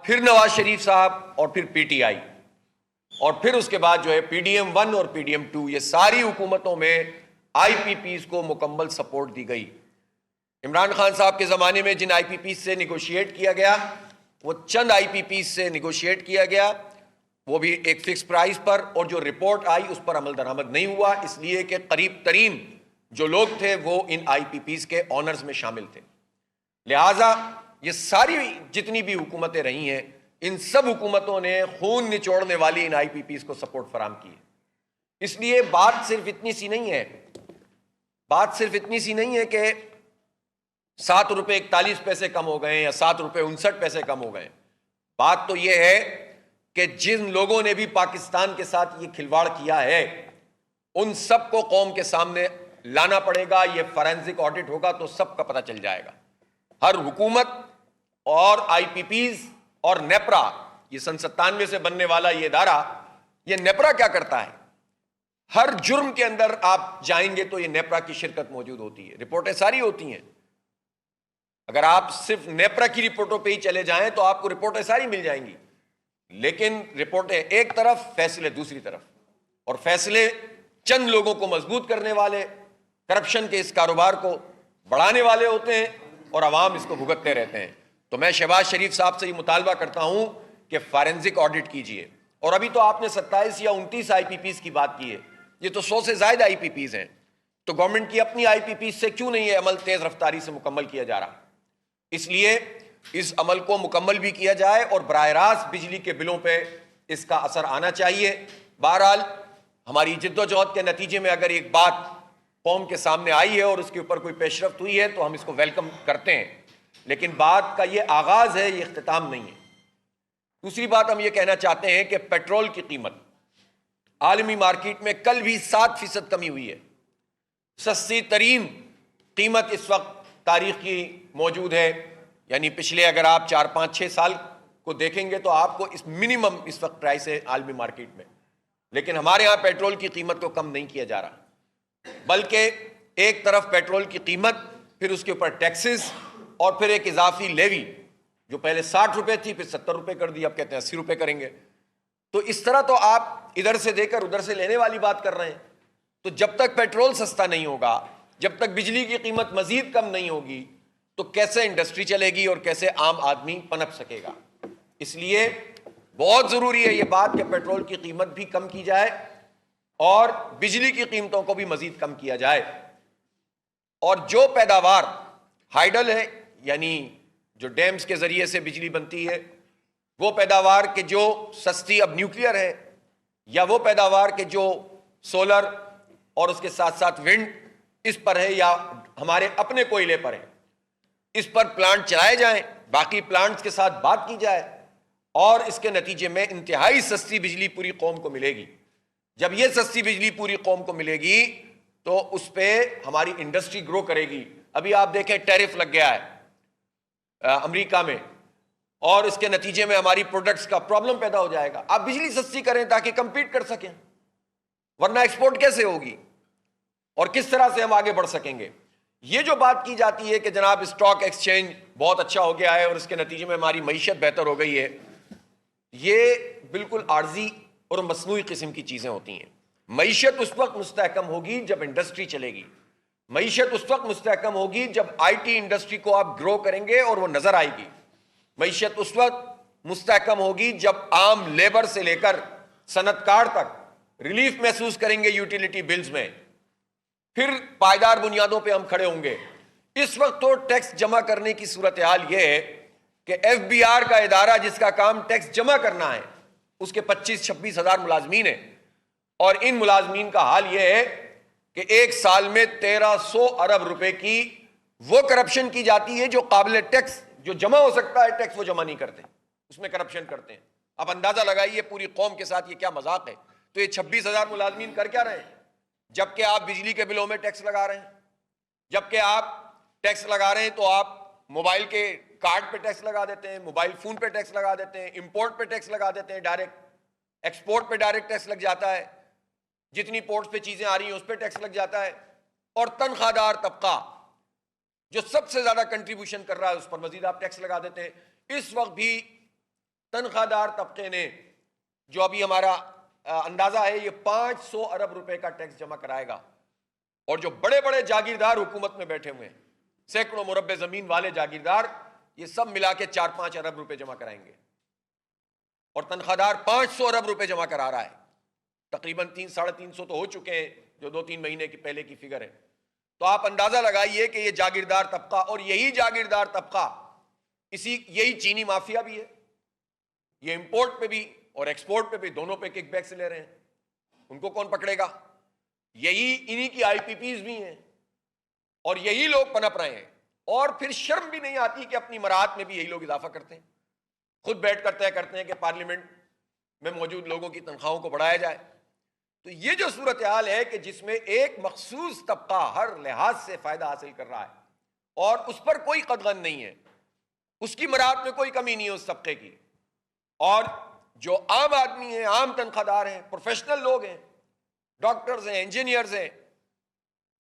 پھر نواز شریف صاحب اور پھر پی ٹی آئی اور پھر اس کے بعد جو ہے پی ڈی ایم 1 اور پی ڈی ایم 2، یہ ساری حکومتوں میں آئی پی پیز کو مکمل سپورٹ دی گئی۔ عمران خان صاحب کے زمانے میں جن آئی پی پیز سے نیگوشیٹ کیا گیا، وہ چند آئی پی پیز سے نیگوشیٹ کیا گیا، وہ بھی ایک فکس پرائز پر، اور جو رپورٹ آئی اس پر عمل درآمد نہیں ہوا، اس لیے کہ قریب ترین جو لوگ تھے وہ ان آئی پی پیز کے آنرز میں شامل تھے۔ لہٰذا یہ ساری جتنی بھی حکومتیں رہی ہیں، ان سب حکومتوں نے خون نچوڑنے والی ان آئی پی پیز کو سپورٹ فراہم کی ہے۔ اس لیے بات صرف اتنی سی نہیں ہے کہ 7 روپے 41 پیسے کم ہو گئے یا 7 روپے 59 پیسے کم ہو گئے۔ بات تو یہ ہے کہ جن لوگوں نے بھی پاکستان کے ساتھ یہ کھلواڑ کیا ہے، ان سب کو قوم کے سامنے لانا پڑے گا۔ یہ فورینسک آڈٹ ہوگا تو سب کا پتہ چل جائے گا۔ ہر حکومت اور آئی پی پیز اور نیپرا، یہ سن 97 سے بننے والا یہ ادارہ، یہ نیپرا کیا کرتا ہے؟ ہر جرم کے اندر آپ جائیں گے تو یہ نیپرا کی شرکت موجود ہوتی ہے، رپورٹیں ساری ہوتی ہیں۔ اگر آپ صرف نیپرا کی رپورٹوں پہ ہی چلے جائیں تو آپ کو رپورٹیں ساری مل جائیں گی، لیکن رپورٹیں ایک طرف، فیصلے دوسری طرف، اور فیصلے چند لوگوں کو مضبوط کرنے والے، کرپشن کے اس کاروبار کو بڑھانے والے ہوتے ہیں، اور عوام اس کو بھگتتے رہتے ہیں۔ تو میں شہباز شریف صاحب سے یہ مطالبہ کرتا ہوں کہ فارنزک آڈٹ کیجئے۔ اور ابھی تو آپ نے 27 یا 29 آئی پی پیز کی بات کی ہے، یہ تو 100 سے زائد آئی پی پیز ہیں، تو گورنمنٹ کی اپنی آئی پی پیز سے کیوں نہیں یہ عمل تیز رفتاری سے مکمل کیا جا رہا؟ اس لیے اس عمل کو مکمل بھی کیا جائے اور براہ راست بجلی کے بلوں پہ اس کا اثر آنا چاہیے۔ بہرحال ہماری جدوجہد کے نتیجے میں اگر ایک بات قوم کے سامنے آئی ہے اور اس کے اوپر کوئی پیش رفت ہوئی ہے تو ہم اس کو ویلکم کرتے ہیں، لیکن بات کا یہ آغاز ہے، یہ اختتام نہیں ہے۔ دوسری بات ہم یہ کہنا چاہتے ہیں کہ پیٹرول کی قیمت عالمی مارکیٹ میں کل بھی 7% کمی ہوئی ہے۔ سستی ترین قیمت اس وقت تاریخ کی موجود ہے، یعنی پچھلے اگر آپ 4 5 6 سال کو دیکھیں گے تو آپ کو اس منیمم اس وقت پرائس ہے عالمی مارکیٹ میں، لیکن ہمارے ہاں پیٹرول کی قیمت کو کم نہیں کیا جا رہا، بلکہ ایک طرف پیٹرول کی قیمت، پھر اس کے اوپر ٹیکسز، اور پھر ایک اضافی لیوی جو پہلے 60 روپے تھی پھر 70 روپے کر دی، اب کہتے ہیں 80 روپے کریں گے۔ تو اس طرح تو آپ ادھر سے دے کر ادھر سے لینے والی بات کر رہے ہیں۔ تو جب تک پیٹرول سستا نہیں ہوگا، جب تک بجلی کی قیمت مزید کم نہیں ہوگی، تو کیسے انڈسٹری چلے گی اور کیسے عام آدمی پنپ سکے گا؟ اس لیے بہت ضروری ہے یہ بات کہ پیٹرول کی قیمت بھی کم کی جائے اور بجلی کی قیمتوں کو بھی مزید کم کیا جائے، اور جو پیداوار ہائیڈل ہے، یعنی جو ڈیمز کے ذریعے سے بجلی بنتی ہے، وہ پیداوار کے جو سستی اب نیوکلیئر ہے، یا وہ پیداوار کے جو سولر اور اس کے ساتھ ساتھ ونڈ اس پر ہے، یا ہمارے اپنے کوئلے پر ہے، اس پر پلانٹ چلائے جائیں، باقی پلانٹس کے ساتھ بات کی جائے، اور اس کے نتیجے میں انتہائی سستی بجلی پوری قوم کو ملے گی۔ جب یہ سستی بجلی پوری قوم کو ملے گی تو اس پہ ہماری انڈسٹری گرو کرے گی۔ ابھی آپ دیکھیں ٹیرف لگ گیا ہے امریکہ میں، اور اس کے نتیجے میں ہماری پروڈکٹس کا پرابلم پیدا ہو جائے گا۔ آپ بجلی سستی کریں تاکہ کمپیٹ کر سکیں، ورنہ ایکسپورٹ کیسے ہوگی اور کس طرح سے ہم آگے بڑھ سکیں گے؟ یہ جو بات کی جاتی ہے کہ جناب اسٹاک ایکسچینج بہت اچھا ہو گیا ہے اور اس کے نتیجے میں ہماری معیشت بہتر ہو گئی ہے، یہ بالکل عارضی اور مصنوعی قسم کی چیزیں ہوتی ہیں۔ معیشت اس وقت مستحکم ہوگی جب انڈسٹری چلے گی، معیشت اس وقت مستحکم ہوگی جب آئی ٹی انڈسٹری کو آپ گرو کریں گے اور وہ نظر آئے گی، معیشت اس وقت مستحکم ہوگی جب عام لیبر سے لے کر صنعت کار تک ریلیف محسوس کریں گے یوٹیلیٹی بلز میں، پھر پائیدار بنیادوں پہ ہم کھڑے ہوں گے۔ اس وقت تو ٹیکس جمع کرنے کی صورتحال یہ ہے کہ ایف بی آر کا ادارہ جس کا کام ٹیکس جمع کرنا ہے، اس کے 25-26 ہزار ملازمین ہیں، اور ان ملازمین کا حال یہ ہے کہ ایک سال میں 1300 ارب روپے کی وہ کرپشن کی جاتی ہے جو قابل ٹیکس، جو جمع ہو سکتا ہے ٹیکس، وہ جمع نہیں کرتے، اس میں کرپشن کرتے ہیں۔ اب اندازہ لگائیے پوری قوم کے ساتھ یہ کیا مذاق ہے۔ تو یہ 26,000 ملازمین کر کیا رہے ہیں؟ جبکہ آپ بجلی کے بلوں میں ٹیکس لگا رہے ہیں، جبکہ آپ ٹیکس لگا رہے ہیں تو آپ موبائل کے کارڈ پہ ٹیکس لگا دیتے ہیں، موبائل فون پہ ٹیکس لگا دیتے ہیں، امپورٹ پہ ٹیکس لگا دیتے ہیں، ڈائریکٹ ایکسپورٹ پہ ڈائریکٹ ٹیکس لگ جاتا ہے، جتنی پورٹس پہ چیزیں آ رہی ہیں اس پہ ٹیکس لگ جاتا ہے، اور تنخواہ دار طبقہ جو سب سے زیادہ کنٹریبیوشن کر رہا ہے اس پر مزید آپ ٹیکس لگا دیتے ہیں۔ اس وقت بھی تنخواہ دار طبقے نے جو ابھی ہمارا اندازہ ہے یہ 500 ارب روپے کا ٹیکس جمع کرائے گا، اور جو بڑے بڑے جاگیردار حکومت میں بیٹھے ہوئے ہیں، سینکڑوں مربع زمین والے جاگیردار، یہ سب ملا کے 4-5 ارب روپے جمع کرائیں گے، اور تنخواہ دار 500 ارب روپے جمع کرا رہا ہے۔ تقریباً 300-350 تو ہو چکے ہیں، جو 2-3 مہینے کی پہلے کی فگر ہے۔ تو آپ اندازہ لگائیے کہ یہ جاگیردار طبقہ، اور یہی جاگیردار طبقہ یہی چینی مافیا بھی ہے، یہ امپورٹ پہ بھی اور ایکسپورٹ پہ بھی دونوں پہ کک بیک سے لے رہے ہیں، ان کو کون پکڑے گا؟ یہی انہی کی آئی پی پیز بھی ہیں، اور یہی لوگ پنپ رہے ہیں، اور پھر شرم بھی نہیں آتی کہ اپنی مراعات میں بھی یہی لوگ اضافہ کرتے ہیں، خود بیٹھ کر طے کرتے ہیں کہ پارلیمنٹ میں موجود لوگوں کی تنخواہوں کو بڑھایا جائے۔ تو یہ جو صورتحال ہے کہ جس میں ایک مخصوص طبقہ ہر لحاظ سے فائدہ حاصل کر رہا ہے، اور اس پر کوئی قدغن نہیں ہے، اس کی مراعات میں کوئی کمی نہیں ہے اس طبقے کی، اور جو عام آدمی ہیں، عام تنخواہ دار ہیں، پروفیشنل لوگ ہیں، ڈاکٹرز ہیں، انجینئرز ہیں،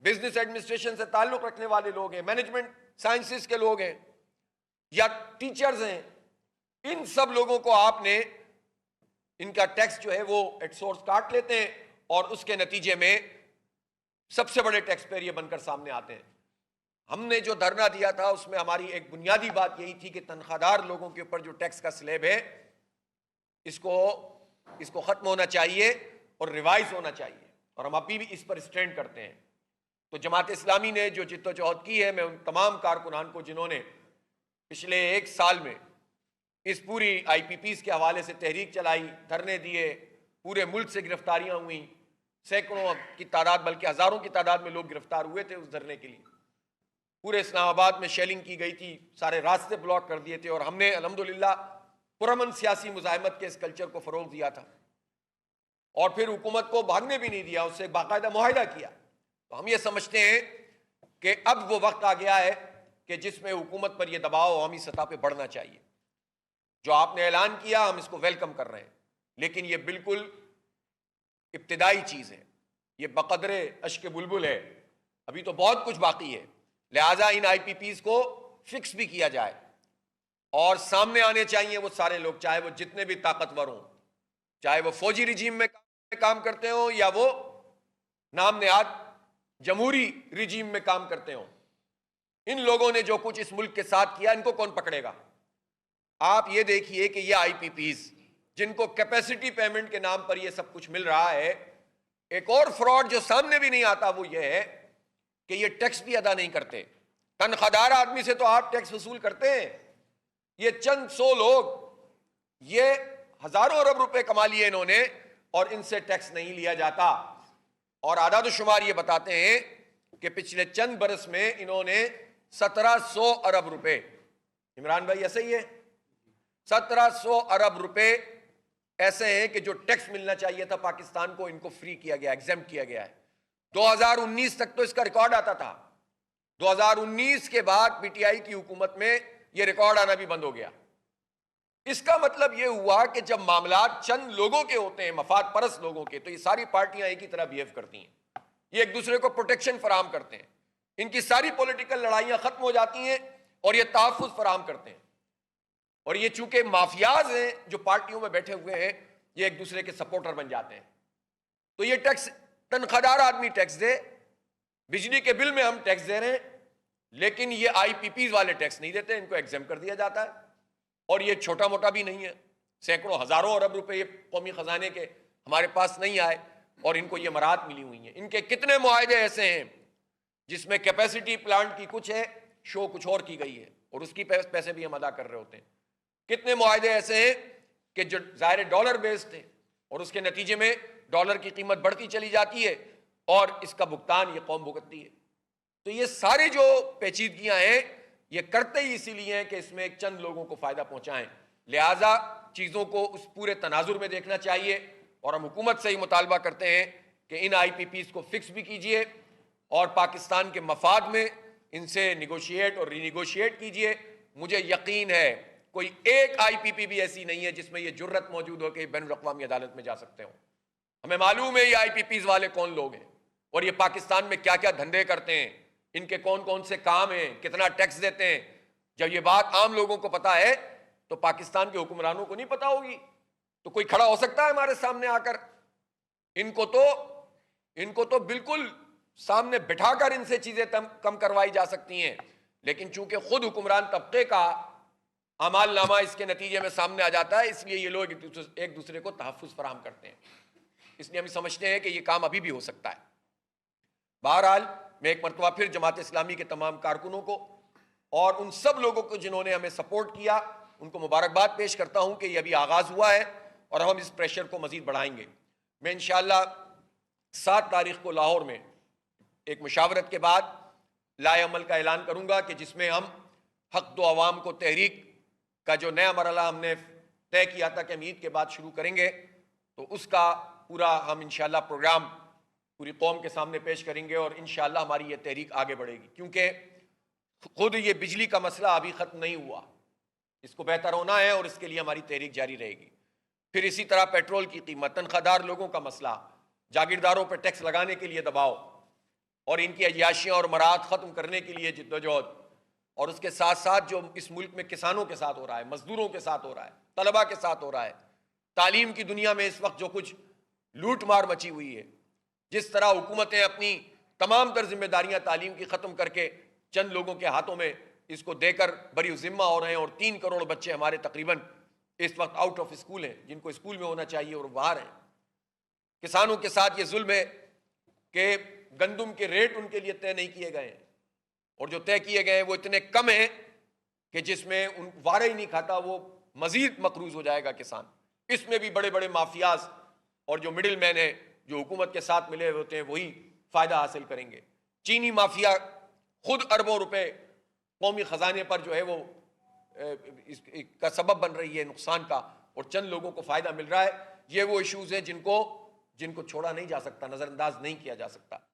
بزنس ایڈمنسٹریشن سے تعلق رکھنے والے لوگ ہیں، مینجمنٹ سائنسز کے لوگ ہیں، یا ٹیچرز ہیں، ان سب لوگوں کو آپ نے ان کا ٹیکس جو ہے وہ ایٹ سورس کاٹ لیتے ہیں، اور اس کے نتیجے میں سب سے بڑے ٹیکس پیئر یہ بن کر سامنے آتے ہیں۔ ہم نے جو دھرنا دیا تھا اس میں ہماری ایک بنیادی بات یہی تھی کہ تنخواہ دار لوگوں کے اوپر جو ٹیکس کا سلیب ہے اس کو ختم ہونا چاہیے اور ریوائز ہونا چاہیے، اور ہم ابھی بھی اس پر اسٹینڈ کرتے ہیں۔ تو جماعت اسلامی نے جو جد و جہد کی ہے، میں ان تمام کارکنان کو جنہوں نے پچھلے 1 سال میں اس پوری آئی پی پیز کے حوالے سے تحریک چلائی، دھرنے دیے، پورے ملک سے گرفتاریاں ہوئیں، سینکڑوں کی تعداد بلکہ ہزاروں کی تعداد میں لوگ گرفتار ہوئے تھے اس دھرنے کے لیے، پورے اسلام آباد میں شیلنگ کی گئی تھی، سارے راستے بلاک کر دیے تھے، اور ہم نے الحمدللہ پرامن سیاسی مزاحمت کے اس کلچر کو فروغ دیا تھا، اور پھر حکومت کو بھاگنے بھی نہیں دیا، اس سے باقاعدہ معاہدہ کیا۔ تو ہم یہ سمجھتے ہیں کہ اب وہ وقت آ گیا ہے کہ جس میں حکومت پر یہ دباؤ عوامی سطح پہ بڑھنا چاہیے۔ جو آپ نے اعلان کیا ہم اس کو ویلکم کر رہے ہیں، لیکن یہ بالکل ابتدائی چیز ہے، یہ بقدر اشک بلبل ہے، ابھی تو بہت کچھ باقی ہے، لہٰذا ان آئی پی پیز کو فکس بھی کیا جائے، اور سامنے آنے چاہیے وہ سارے لوگ، چاہے وہ جتنے بھی طاقتور ہوں، چاہے وہ فوجی رجیم میں کام کرتے ہوں یا وہ نام نہاد جمہوری رجیم میں کام کرتے ہوں، ان لوگوں نے جو کچھ اس ملک کے ساتھ کیا ان کو کون پکڑے گا؟ آپ یہ دیکھیے کہ یہ آئی پی پیز جن کو کیپیسٹی پیمنٹ کے نام پر یہ سب کچھ مل رہا ہے، ایک اور فراڈ جو سامنے بھی نہیں آتا وہ یہ ہے کہ یہ ٹیکس بھی ادا نہیں کرتے۔ تنخواہ دار آدمی سے تو آپ ٹیکس وصول کرتے ہیں، یہ چند 100 لوگ یہ ہزاروں ارب روپے کما لیے انہوں نے، اور ان سے ٹیکس نہیں لیا جاتا، اور اعداد و شمار یہ بتاتے ہیں کہ پچھلے چند برس میں انہوں نے 1700 ارب روپے، عمران بھائی ایسا ہی ہے، 1700 ارب روپے ایسے ہیں کہ جو ٹیکس ملنا چاہیے تھا پاکستان کو، ان کو فری کیا گیا، ایگزمپٹ کیا گیا ہے۔ 2019 تک تو اس کا ریکارڈ آتا تھا، 2019 کے بعد پی ٹی آئی کی حکومت میں یہ ریکارڈ آنا بھی بند ہو گیا۔ اس کا مطلب یہ ہوا کہ جب معاملات چند لوگوں کے ہوتے ہیں، مفاد پرست لوگوں کے، تو یہ ساری پارٹیاں ایک ہی طرح بیہیو کرتی ہیں، یہ ایک دوسرے کو پروٹیکشن فراہم کرتے ہیں، ان کی ساری پولیٹیکل لڑائیاں ختم ہو جاتی ہیں اور یہ تحفظ فراہم کرتے ہیں، اور یہ چونکہ مافیاز ہیں جو پارٹیوں میں بیٹھے ہوئے ہیں، یہ ایک دوسرے کے سپورٹر بن جاتے ہیں۔ تو یہ ٹیکس تنخواہ دار آدمی ٹیکس دے، بجلی کے بل میں ہم ٹیکس دے رہے ہیں، لیکن یہ آئی پی پیز والے ٹیکس نہیں دیتے، ان کو ایگزیم کر دیا جاتا ہے، اور یہ چھوٹا موٹا بھی نہیں ہے، سینکڑوں ہزاروں ارب روپے یہ قومی خزانے کے ہمارے پاس نہیں آئے، اور ان کو یہ مراحت ملی ہوئی ہیں۔ ان کے کتنے معاہدے ایسے ہیں جس میں کیپیسٹی پلانٹ کی کچھ ہے، شو کچھ اور کی گئی ہے، اور اس کی پیسے بھی ہم ادا کر رہے ہوتے ہیں۔ کتنے معاہدے ایسے ہیں کہ جو ظاہر ڈالر بیسڈ ہیں، اور اس کے نتیجے میں ڈالر کی قیمت بڑھتی چلی جاتی ہے، اور اس کا بھگتان یہ قوم بھگتتی ہے۔ تو یہ سارے جو پیچیدگیاں ہیں یہ کرتے ہی اسی لیے ہیں کہ اس میں ایک چند لوگوں کو فائدہ پہنچائیں، لہٰذا چیزوں کو اس پورے تناظر میں دیکھنا چاہیے، اور ہم حکومت سے ہی مطالبہ کرتے ہیں کہ ان آئی پی پیز کو فکس بھی کیجئے، اور پاکستان کے مفاد میں ان سے نیگوشیٹ اور ری نیگوشیٹ کیجئے۔ مجھے یقین ہے کوئی ایک آئی پی پی بھی ایسی نہیں ہے جس میں یہ جرت موجود ہو کہ بین الاقوامی عدالت میں جا سکتے ہوں۔ ہمیں معلوم ہے یہ آئی پی پیز والے کون لوگ ہیں، اور یہ پاکستان میں کیا کیا دھندے کرتے ہیں، ان کے کون کون سے کام ہیں، کتنا ٹیکس دیتے ہیں۔ جب یہ بات عام لوگوں کو پتا ہے تو پاکستان کے حکمرانوں کو نہیں پتا ہوگی؟ تو کوئی کھڑا ہو سکتا ہے ہمارے سامنے آ کر؟ ان کو تو بالکل سامنے بٹھا کر ان سے چیزیں کم کروائی جا سکتی ہیں، لیکن چونکہ خود حکمران طبقے کا اعمال نامہ اس کے نتیجے میں سامنے آ جاتا ہے، اس لیے یہ لوگ ایک دوسرے کو تحفظ فراہم کرتے ہیں، اس لیے ہم سمجھتے ہیں کہ یہ کام ابھی بھی ہو سکتا ہے۔ بہرحال میں ایک مرتبہ پھر جماعت اسلامی کے تمام کارکنوں کو اور ان سب لوگوں کو جنہوں نے ہمیں سپورٹ کیا، ان کو مبارکباد پیش کرتا ہوں کہ یہ ابھی آغاز ہوا ہے اور ہم اس پریشر کو مزید بڑھائیں گے۔ میں انشاءاللہ 7 تاریخ کو لاہور میں ایک مشاورت کے بعد لائے عمل کا اعلان کروں گا کہ جس میں ہم حق دو عوام کو تحریک کا جو نیا مرحلہ ہم نے طے کیا تھا کہ ہم عید کے بعد شروع کریں گے، تو اس کا پورا ہم انشاءاللہ پروگرام پوری قوم کے سامنے پیش کریں گے اور انشاءاللہ ہماری یہ تحریک آگے بڑھے گی، کیونکہ خود یہ بجلی کا مسئلہ ابھی ختم نہیں ہوا، اس کو بہتر ہونا ہے اور اس کے لیے ہماری تحریک جاری رہے گی۔ پھر اسی طرح پیٹرول کی قیمت، تنخواہ دار لوگوں کا مسئلہ، جاگیرداروں پہ ٹیکس لگانے کے لیے دباؤ اور ان کی عیاشیاں اور مراعات ختم کرنے کے لیے جدوجہد، اور اس کے ساتھ ساتھ جو اس ملک میں کسانوں کے ساتھ ہو رہا ہے، مزدوروں کے ساتھ ہو رہا ہے، طلباء کے ساتھ ہو رہا ہے، تعلیم کی دنیا میں اس وقت جو کچھ لوٹ مار مچی ہوئی ہے، جس طرح حکومتیں اپنی تمام تر ذمہ داریاں تعلیم کی ختم کر کے چند لوگوں کے ہاتھوں میں اس کو دے کر بری ذمہ ہو رہے ہیں، اور 3 کروڑ بچے ہمارے تقریباً اس وقت آؤٹ آف اسکول ہیں، جن کو اسکول میں ہونا چاہیے اور باہر ہیں۔ کسانوں کے ساتھ یہ ظلم ہے کہ گندم کے ریٹ ان کے لیے طے نہیں کیے گئے ہیں، اور جو طے کیے گئے ہیں وہ اتنے کم ہیں کہ جس میں ان وارہ ہی نہیں کھاتا، وہ مزید مقروض ہو جائے گا کسان۔ اس میں بھی بڑے بڑے مافیاز اور جو مڈل مین ہیں، جو حکومت کے ساتھ ملے ہوتے ہیں، وہی فائدہ حاصل کریں گے۔ چینی مافیا خود اربوں روپے قومی خزانے پر جو ہے وہ اس کا سبب بن رہی ہے نقصان کا، اور چند لوگوں کو فائدہ مل رہا ہے۔ یہ وہ ایشوز ہیں جن کو چھوڑا نہیں جا سکتا، نظر انداز نہیں کیا جا سکتا۔